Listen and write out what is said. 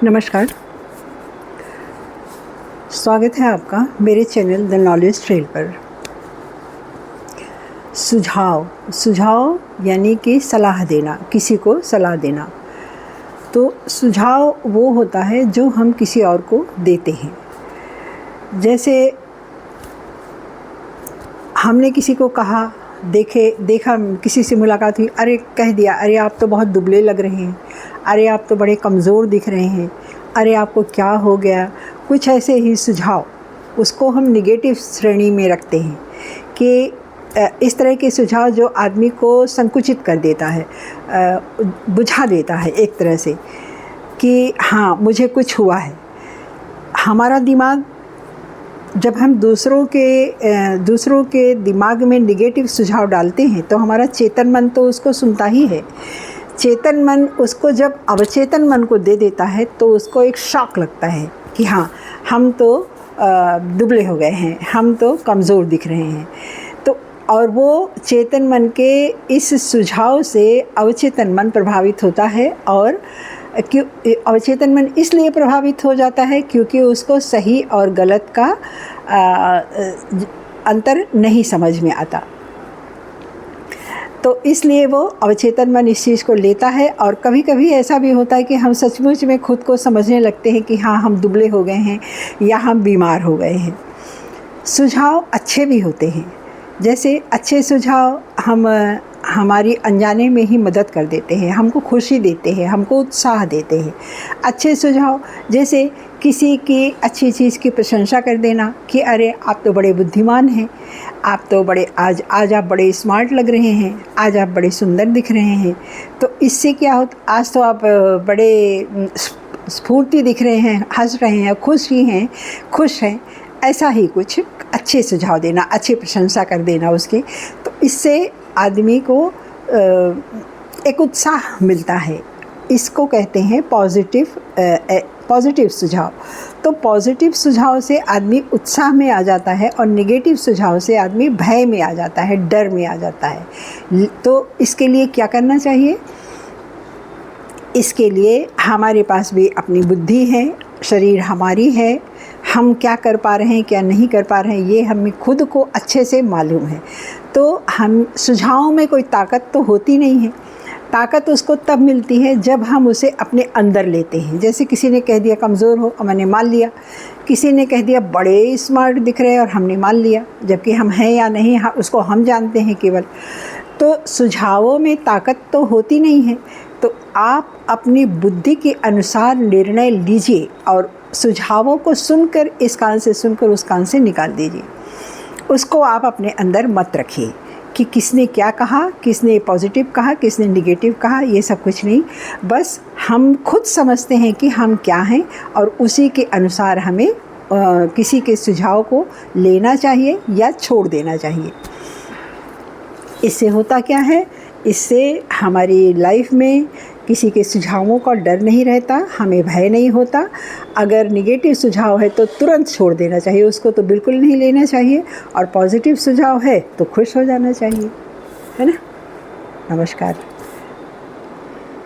नमस्कार, स्वागत है आपका मेरे चैनल द नॉलेज ट्रेल पर। सुझाव यानी कि सलाह देना, किसी को सलाह देना। तो सुझाव वो होता है जो हम किसी और को देते हैं। जैसे हमने किसी को कहा, देखा किसी से मुलाकात हुई, अरे कह दिया, अरे आप तो बहुत दुबले लग रहे हैं, अरे आप तो बड़े कमज़ोर दिख रहे हैं, अरे आपको क्या हो गया। कुछ ऐसे ही सुझाव, उसको हम निगेटिव श्रेणी में रखते हैं कि इस तरह के सुझाव जो आदमी को संकुचित कर देता है, बुझा देता है एक तरह से कि हाँ मुझे कुछ हुआ है। हमारा दिमाग जब हम दूसरों के दिमाग में निगेटिव सुझाव डालते हैं तो हमारा चेतन मन तो उसको सुनता ही है। चेतन मन उसको जब अवचेतन मन को दे देता है तो उसको एक शॉक लगता है कि हाँ हम तो दुबले हो गए हैं, हम तो कमज़ोर दिख रहे हैं। तो और वो चेतन मन के इस सुझाव से अवचेतन मन प्रभावित होता है। और क्यों अवचेतन मन इसलिए प्रभावित हो जाता है क्योंकि उसको सही और गलत का अंतर नहीं समझ में आता। तो इसलिए वो अवचेतन मन इस चीज़ को लेता है। और कभी कभी ऐसा भी होता है कि हम सचमुच में खुद को समझने लगते हैं कि हाँ हम दुबले हो गए हैं या हम बीमार हो गए हैं। सुझाव अच्छे भी होते हैं। जैसे अच्छे सुझाव हमारी अनजाने में ही मदद कर देते हैं, हमको खुशी देते हैं, हमको उत्साह देते हैं। अच्छे सुझाव जैसे किसी की अच्छी चीज़ की प्रशंसा कर देना कि अरे आप तो बड़े बुद्धिमान हैं, आप तो बड़े आज आप बड़े स्मार्ट लग रहे हैं, आज आप बड़े सुंदर दिख रहे हैं। तो इससे क्या होता, आज तो आप बड़े स्फूर्ति दिख रहे हैं, हंस रहे हैं, खुश हैं। ऐसा ही कुछ अच्छे सुझाव देना, अच्छी प्रशंसा कर देना उसके। तो इससे आदमी को एक उत्साह मिलता है। इसको कहते हैं पॉजिटिव सुझाव। तो पॉजिटिव सुझाव से आदमी उत्साह में आ जाता है और नेगेटिव सुझाव से आदमी भय में आ जाता है, डर में आ जाता है। तो इसके लिए क्या करना चाहिए? इसके लिए हमारे पास भी अपनी बुद्धि है, शरीर हमारी है, हम क्या कर पा रहे हैं क्या नहीं कर पा रहे हैं ये हमें खुद को अच्छे से मालूम है। तो हम सुझावों में कोई ताकत तो होती नहीं है। ताकत उसको तब मिलती है जब हम उसे अपने अंदर लेते हैं। जैसे किसी ने कह दिया कमज़ोर हो और मैंने मान लिया, किसी ने कह दिया बड़े स्मार्ट दिख रहे हैं और हमने मान लिया, जबकि हम हैं या नहीं उसको हम जानते हैं केवल। तो सुझावों में ताकत तो होती नहीं है। तो आप अपनी बुद्धि के अनुसार निर्णय लीजिए और सुझावों को सुनकर, इस कान से सुनकर उस कान से निकाल दीजिए। उसको आप अपने अंदर मत रखिए कि किसने क्या कहा, किसने पॉजिटिव कहा, किसने नेगेटिव कहा, ये सब कुछ नहीं। बस हम खुद समझते हैं कि हम क्या हैं और उसी के अनुसार हमें किसी के सुझाव को लेना चाहिए या छोड़ देना चाहिए। इससे होता क्या है, इससे हमारी लाइफ में किसी के सुझावों का डर नहीं रहता, हमें भय नहीं होता। अगर नेगेटिव सुझाव है तो तुरंत छोड़ देना चाहिए, उसको तो बिल्कुल नहीं लेना चाहिए। और पॉजिटिव सुझाव है तो खुश हो जाना चाहिए, है ना। नमस्कार।